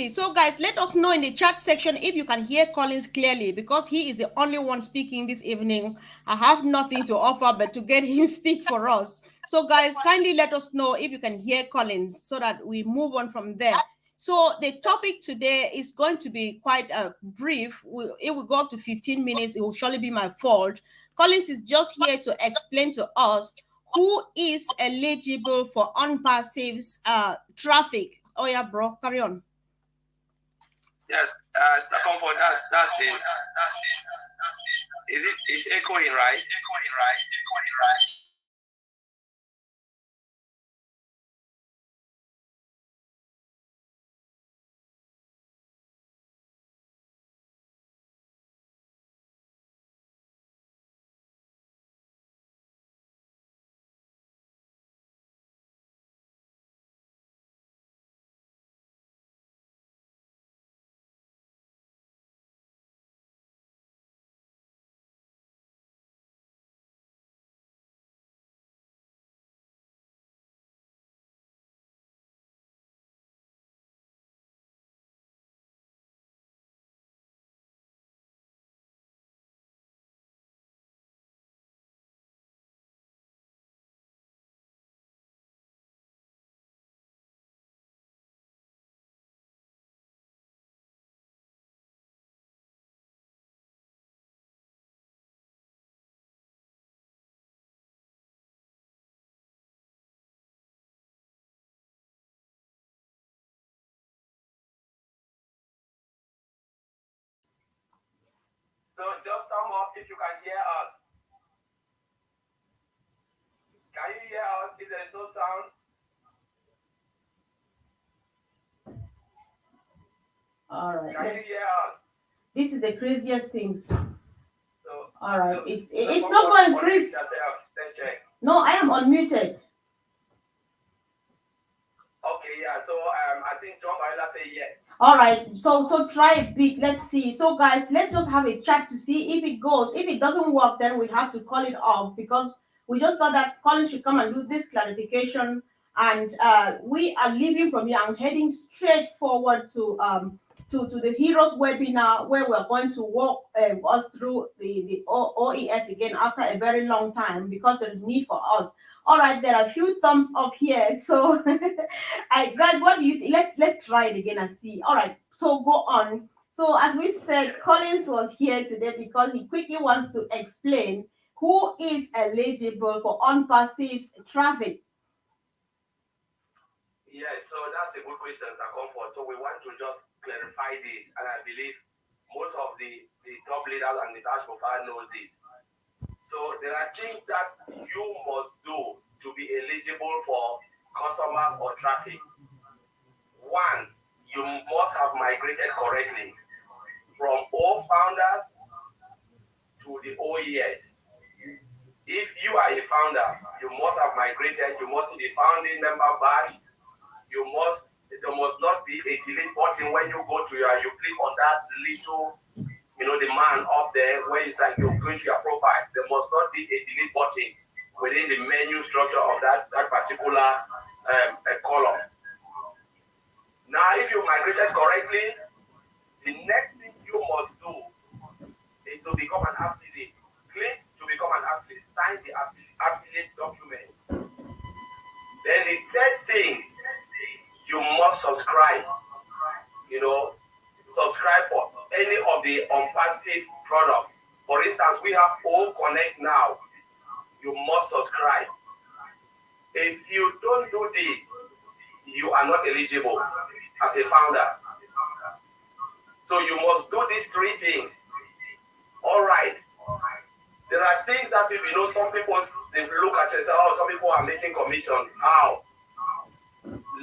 see. So, guys, let us know in the chat section if you can hear Collins clearly, because he is the only one speaking this evening. I have nothing to offer but to get him speak for us. So, guys, kindly let us know if you can hear Collins so that we move on from there. So the topic today is going to be quite brief. It will go up to 15 minutes. It will surely be my fault. Collins is just here to explain to us who is eligible for Onpassive traffic. Oh yeah, bro, carry on. Yes, Comfort, that's it. It's echoing, right? So just thumb up if you can hear us. Can you hear us if there is no sound? All right. Can you hear us? This is the craziest things. So, all right. It's not going crazy. Let's check. No, I am unmuted. Okay, yeah. So I think John Barilla say yes. All right. So try a bit. Let's see. So guys, let's just have a chat to see if it goes. If it doesn't work, then we have to call it off, because we just thought that Colin should come and do this clarification. And we are leaving from here. I'm heading straight forward to the Heroes webinar, where we're going to walk us through the OES again after a very long time, because there is need for us. All right, there are a few thumbs up here. So, guys, what do you think? Let's try it again and see. All right, so go on. So, as we said, Collins was here today because he quickly wants to explain who is eligible for Onpassive traffic. Yes, so that's a good question, Sir Comfort. So we want to just clarify this, and I believe most of the top leaders and Mr. Ashmofar knows this. So there are things that you must do to be eligible for customers or traffic. One, you must have migrated correctly from all founders to the OES. If you are a founder, you must have migrated, you must see the founding member badge, there must not be a delete button when you go to you click on that little, the man up there where it's like you're going to your profile. There must not be a delete button within the menu structure of that particular column. Now, if you migrated correctly, the next thing you must do is to become an affiliate. Click to become an affiliate. Sign the affiliate document. Then the third thing, you must subscribe. Subscribe for any of the Onpassive products. For instance, we have O Connect now. You must subscribe. If you don't do this, you are not eligible as a founder. So you must do these three things. All right. There are things that people, some people, they look at you and say, oh, some people are making commission. How?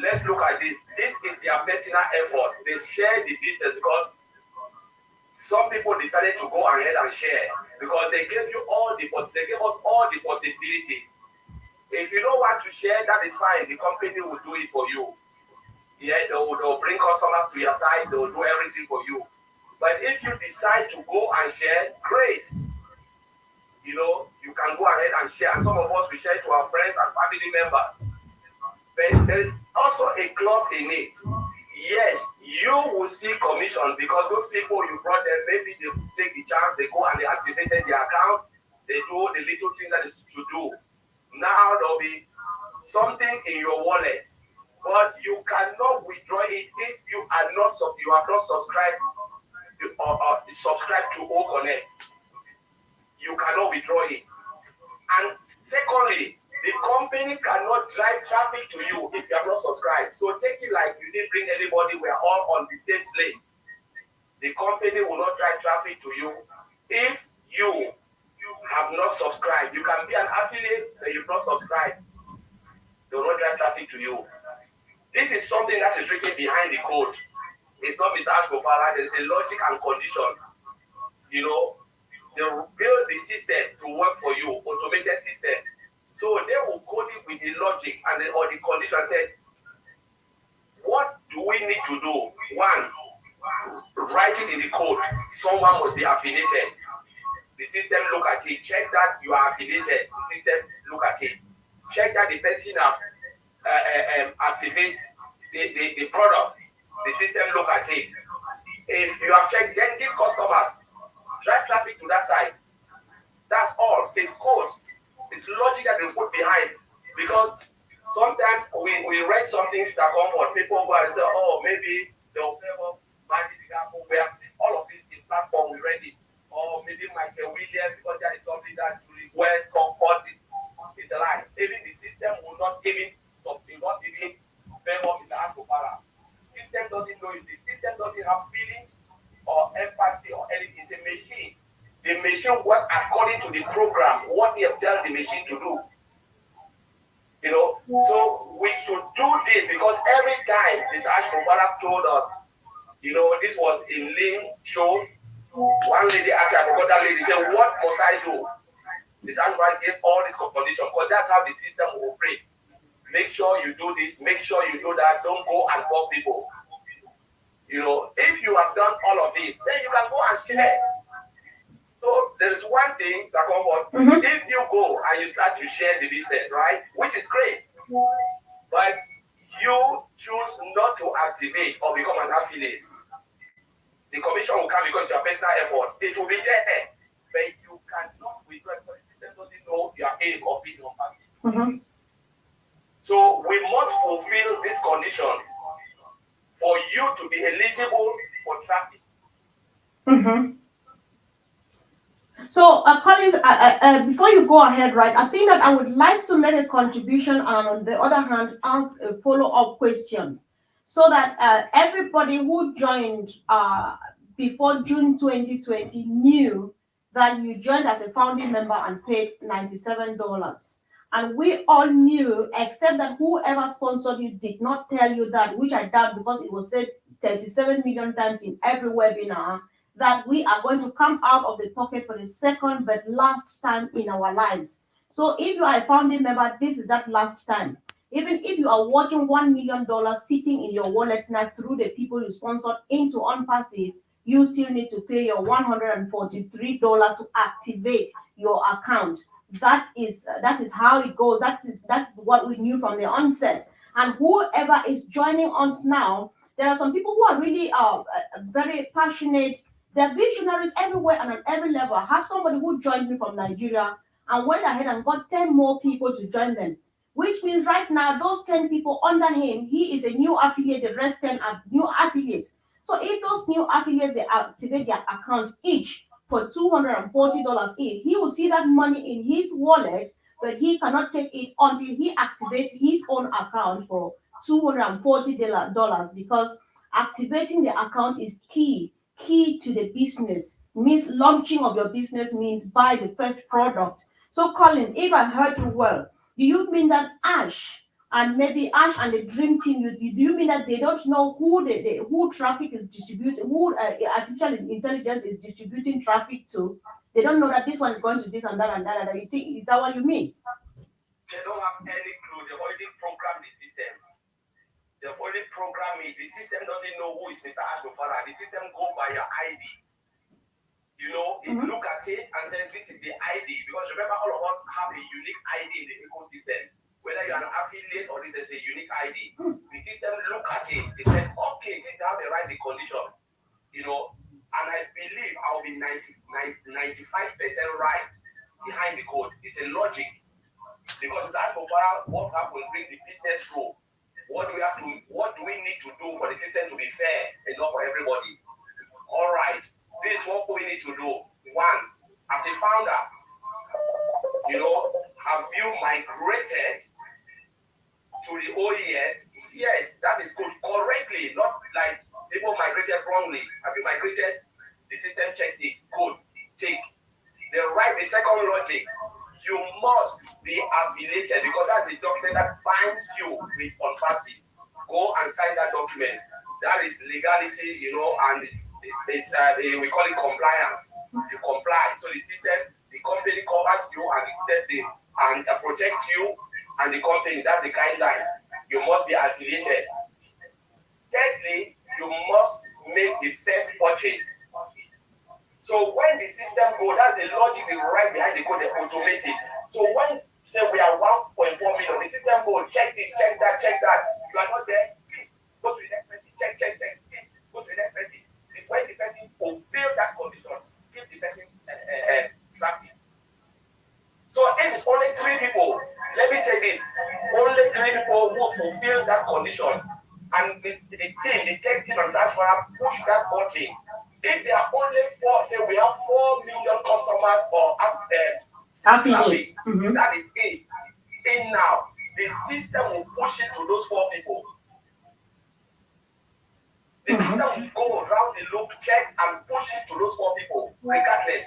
Let's look at this. This is their personal effort. They share the business because some people decided to go ahead and share because they gave us all the possibilities. If you don't want to share, that is fine. The company will do it for you. Yeah, they'll bring customers to your site. They'll do everything for you. But if you decide to go and share, great. You can go ahead and share. And some of us, we share to our friends and family members. But there is also a clause in it. yes, you will see commission because those people you brought them, maybe they take the chance, they go and they activated their account, they do the little thing that is to do. Now there'll be something in your wallet, but you cannot withdraw it if you are not you have not subscribed or subscribed to O Connect. You cannot withdraw it. And secondly, the company cannot drive traffic to you if you have not subscribed. So take it like you didn't bring anybody, we're all on the same slate. The company will not drive traffic to you if you have not subscribed. You can be an affiliate, but you've not subscribed. They will not drive traffic to you. This is something that is written behind the code. It's not Mr. Ashkofala. There's a logic and condition. You know, they will build the system to work for you, automated system. So they will code it with the logic and or the condition. Said, what do we need to do? One, write it in the code. Someone must be affiliated. The system look at it. Check that you are affiliated. The system look at it. Check that the person have activate the product. The system look at it. If you have checked, then give customers. Drive traffic to that side. That's all. It's code. It's logic that they put behind. Because sometimes we read some things that come for people who are say, oh, maybe they'll favor magic example. We have seen all of this in platform, we read it. Or maybe Michael Williams, because there is something that really well comfort is a lie. Even the system will not even something, not even favor Mr. Ashkofala. System doesn't know it. The system doesn't have feelings or empathy or anything. It's a machine. The machine works according to the program, what they have tell the machine to do. You know, so we should do this because every time Mr. Ashkofala told us, you know, this was in Lynn shows. One lady asked, I forgot that lady, said, what must I do? Mr. Ashkofala gave all these conditions because that's how the system will operate. Make sure you do this, make sure you do that, don't go and call people. You know, if you have done all of this, then you can go and share. So there's one thing that come on, if you go and you start to share the business, right, which is great, but you choose not to activate or become an affiliate, the commission will come because your personal effort. It will be there, but you cannot withdraw because the system doesn't know you are paying or being on passive. So we must fulfill this condition for you to be eligible for traffic. So, Collins, before you go ahead, right, I think that I would like to make a contribution and on the other hand, ask a follow-up question so that everybody who joined before June 2020 knew that you joined as a founding member and paid $97. And we all knew, except that whoever sponsored you did not tell you that, which I doubt because it was said 37 million times in every webinar, that we are going to come out of the pocket for the second but last time in our lives. So if you are a founding member, this is that last time. Even if you are watching $1 million sitting in your wallet now through the people you sponsored into Onpassive, you still need to pay your $143 to activate your account. That is how it goes. That is what we knew from the onset. And whoever is joining us now, there are some people who are really very passionate. They're visionaries everywhere and on every level. I have somebody who joined me from Nigeria and went ahead and got 10 more people to join them, which means right now, those 10 people under him, he is a new affiliate, the rest 10 are new affiliates. So if those new affiliates, they activate their accounts each for $240 each, he will see that money in his wallet, but he cannot take it until he activates his own account for $240 because activating the account is key to the business. Means launching of your business means buy the first product. So Collins, if I heard you well, do you mean that Ash and maybe Ash and the dream team, do you mean that they don't know who traffic is distributing, who artificial intelligence is distributing traffic to? They don't know that this one is going to this and that and that. And you think, is that what you mean? They don't have any clue. They've already programmed the system. They've already programmed it. The system doesn't know who is Mr. Ashkofala. The system go by your ID. You know, it look at it and says this is the ID. Because remember, all of us have a unique ID in the ecosystem. whether you're an affiliate or if there's a unique ID. The system look at it. They said, okay, this have the right the condition, and I believe I'll be 95% right behind the code. It's a logic. Because as for far, what will bring the business through? What do we need to do for the system to be fair and not for everybody? All right, this is what we need to do. One, as a founder, have you migrated to the OES? Yes, that is good. Correctly, not like people migrated wrongly. Have you migrated? The system checked it. Good. Take. The second logic, you must be affiliated because that's the document that binds you with Onpassive. Go and sign that document. That is legality, and we call it compliance. You comply. So the system, the company covers you and the system and protect you and the company. That's the guideline. You must be affiliated. Thirdly, you must make the first purchase. So when the system goes, that's the logic right behind the code, they automate it. So when say we are 1.4 million, the system goes, check this, check that. You are not there, go to the next person, check, go to the next person. When the person fulfill that condition, give the person traffic. So if it's only 3 people, let me say this, only 3 people who fulfill that condition, and the tech team and search for push that button. If there are only 4, say we have 4 million customers or traffic, that is it. In now, the system will push it to those 4 people. The system will go around the loop, check and push it to those 4 people, regardless.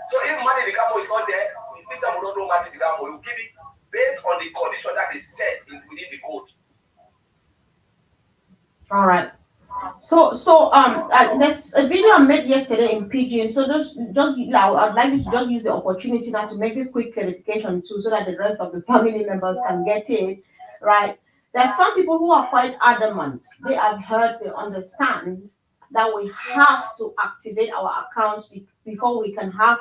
So if Mati Digamo is not there, the system will not know Mati Digamo. It will give it based on the condition that is set within the code. All right. So there's a video I made yesterday in Pigeon. So I'd like you to just use the opportunity now to make this quick clarification too, so that the rest of the family members can get it right. There's some people who are quite adamant. They have heard, they understand that we have to activate our accounts before we can have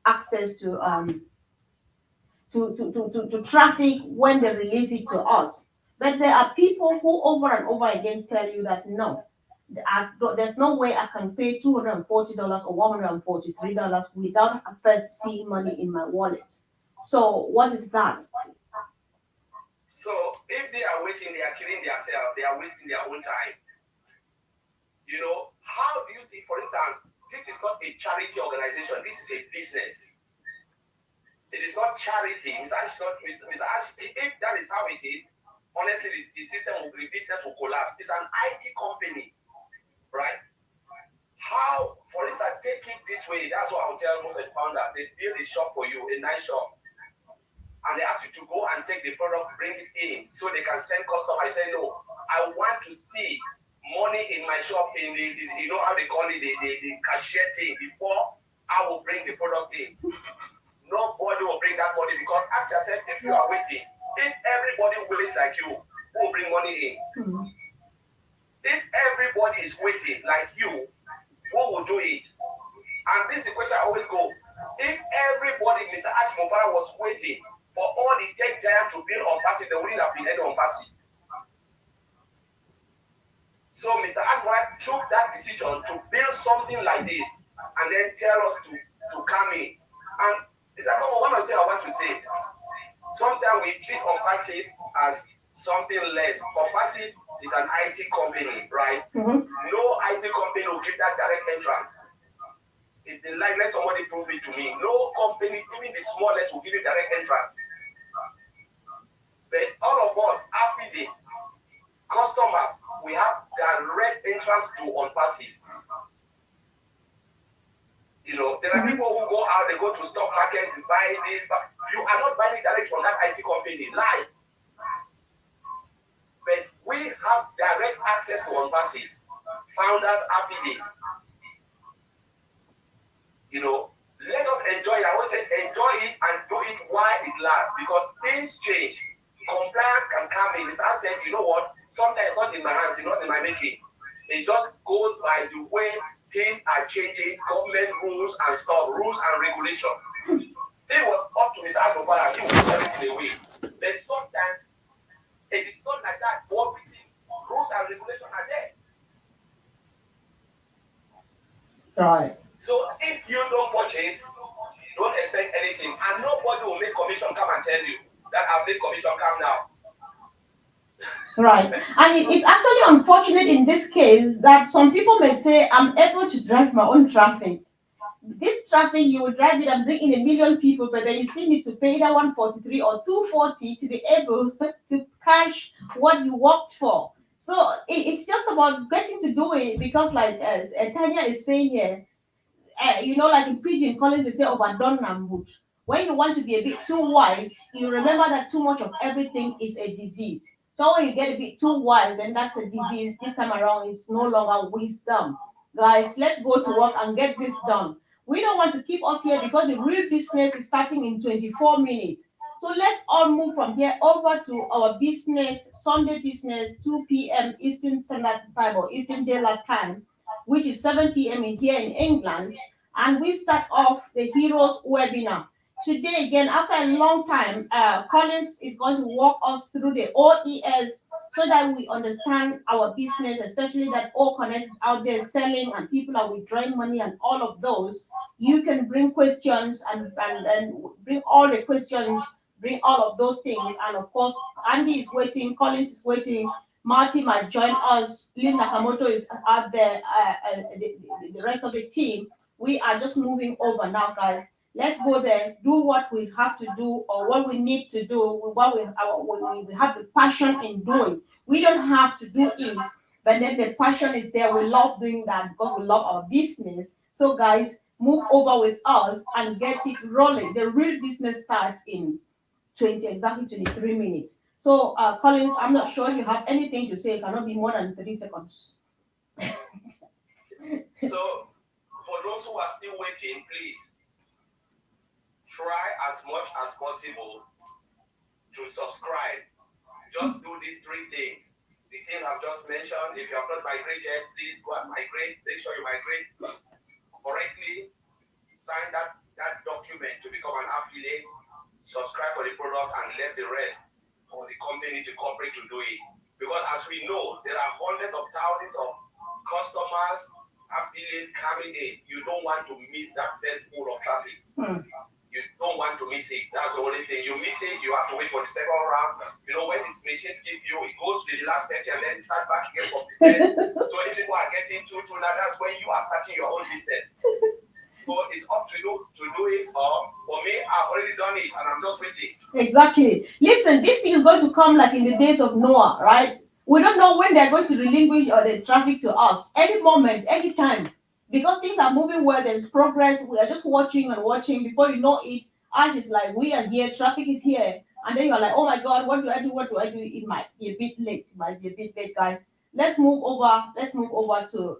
access to traffic when they release it to us. But there are people who over and over again tell you that no, there's no way I can pay $240 or $143 without first seeing money in my wallet. So what is that? So if they are waiting, they are killing themselves, they are wasting their own time. How do you see, for instance, this is not a charity organization, this is a business. It is not charity. If that is how it is, honestly, the business will collapse. It's an IT company, right? How, for instance, take it this way. That's what I'll tell most of the founders. They build a shop for you, a nice shop, and they ask you to go and take the product, bring it in, so they can send customers. I say, no, I want to see money in my shop in the how they call it, the cashier thing before I will bring the product in. Nobody will bring that money because, as I said, if you are waiting, if everybody waits like you, who will bring money in? If everybody is waiting like you, who will do it? And this is the question I always go. If everybody, Mr. Ashmofara, was waiting for all the tech giants to build Onpassive, they wouldn't have been any Onpassive. So Mr. Ashmofara took that decision to build something like this and then tell us to come in. And it's like, one of the things I want to say. Sometimes we treat Onpassive as something less. Onpassive is an IT company, right? No IT company will give that direct entrance. If they like, let somebody prove it to me. No company, even the smallest, will give you direct entrance. But all of us, affiliate customers, we have direct entrance to Onpassive. There are people who go out, they go to stock market, you buy this, but you are not buying it direct from that IT company. Live. But we have direct access to Onpassive. Founders affiliate. Let us enjoy it. I always say enjoy it and do it while it lasts because things change. Compliance can come in. As I said, you know what? Sometimes it's not in my hands, it's not in my making. It just goes by the way things are changing, government rules and stuff, rules and regulation. It was up to Mr. Agofara, he would put everything away. But sometimes it is not like that. What we think, rules and regulations are there. Right. So if you don't purchase, don't expect anything. And nobody will make commission come and tell you that I've made commission come now. Right. And it's actually unfortunate in this case that some people may say, I'm able to drive my own traffic. This traffic, you will drive it and bring in 1 million people, but then you still need to pay either 143 or 240 to be able to cash what you worked for. So it's just about getting to do it because, like as Tanya is saying here, like in Pidgin Collins, they say overdone and good. When you want to be a bit too wise, you remember that too much of everything is a disease. So when you get a bit too wise, then that's a disease. This time around, it's no longer wisdom. Guys, let's go to work and get this done. We don't want to keep us here because the real business is starting in 24 minutes. So let's all move from here over to our business, Sunday business, 2 p.m. Eastern Standard Time or Eastern Daylight Time, which is 7 p.m. Here in England. And we start off the Heroes webinar. Today, again, after a long time, Collins is going to walk us through the OES so that we understand our business, especially that all connects out there selling and people are withdrawing money and all of those. You can bring questions and bring all the questions, bring all of those things. And of course, Andy is waiting, Collins is waiting, Marty might join us, Lynn Nakamoto is out there, the rest of the team. We are just moving over now, guys. Let's go there, do what we have to do or what we need to do, what we have the passion in doing. We don't have to do it, but then the passion is there. We love doing that because we love our business. So, guys, move over with us and get it rolling. The real business starts in exactly 23 minutes. So, Collins, I'm not sure you have anything to say. It cannot be more than 3 seconds. So, for those who are still waiting, please try as much as possible to subscribe. Just do these 3 things. The things I've just mentioned. If you have not migrated, please go and migrate. Make sure you migrate correctly. Sign that document to become an affiliate. Subscribe for the product and let the rest for the company to cooperate to do it. Because as we know, there are hundreds of thousands of customers, affiliates coming in. You don't want to miss that first pool of traffic. You don't want to miss it. That's the only thing. You miss it, you have to wait for the second round. When these machines give you, it goes to the last person and then start back again from the first. So if people are getting to now, that's when you are starting your own business. So it's up to you to do it. For me, I've already done it and I'm just waiting. Exactly. Listen, this thing is going to come like in the days of Noah, right? We don't know when they're going to relinquish or the traffic to us. Any moment, any time. Because things are moving where there's progress. We are just watching and watching. Before you know it, Ash is like, we are here, traffic is here. And then you're like, oh my God, what do I do? What do I do? It might be a bit late. It might be a bit late, guys. Let's move over. Let's move over to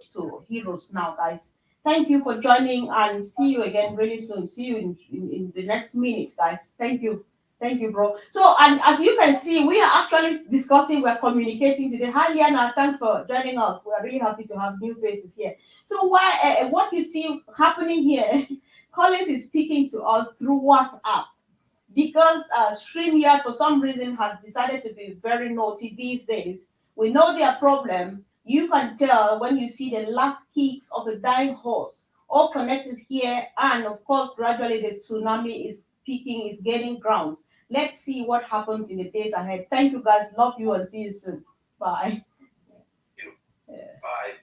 Heroes now, guys. Thank you for joining and see you again really soon. See you in the next minute, guys. Thank you. Thank you, bro. So, and as you can see, we are actually discussing, we're communicating today. Hi, Liana. Thanks for joining us. We're really happy to have new faces here. So, what you see happening here, Collins is speaking to us through WhatsApp because StreamYard, for some reason, has decided to be very naughty these days. We know their problem. You can tell when you see the last kicks of a dying horse, all connected here, and of course, gradually the tsunami is peaking, is gaining grounds. Let's see what happens in the days ahead. Thank you, guys. Love you and see you soon. Bye. Bye.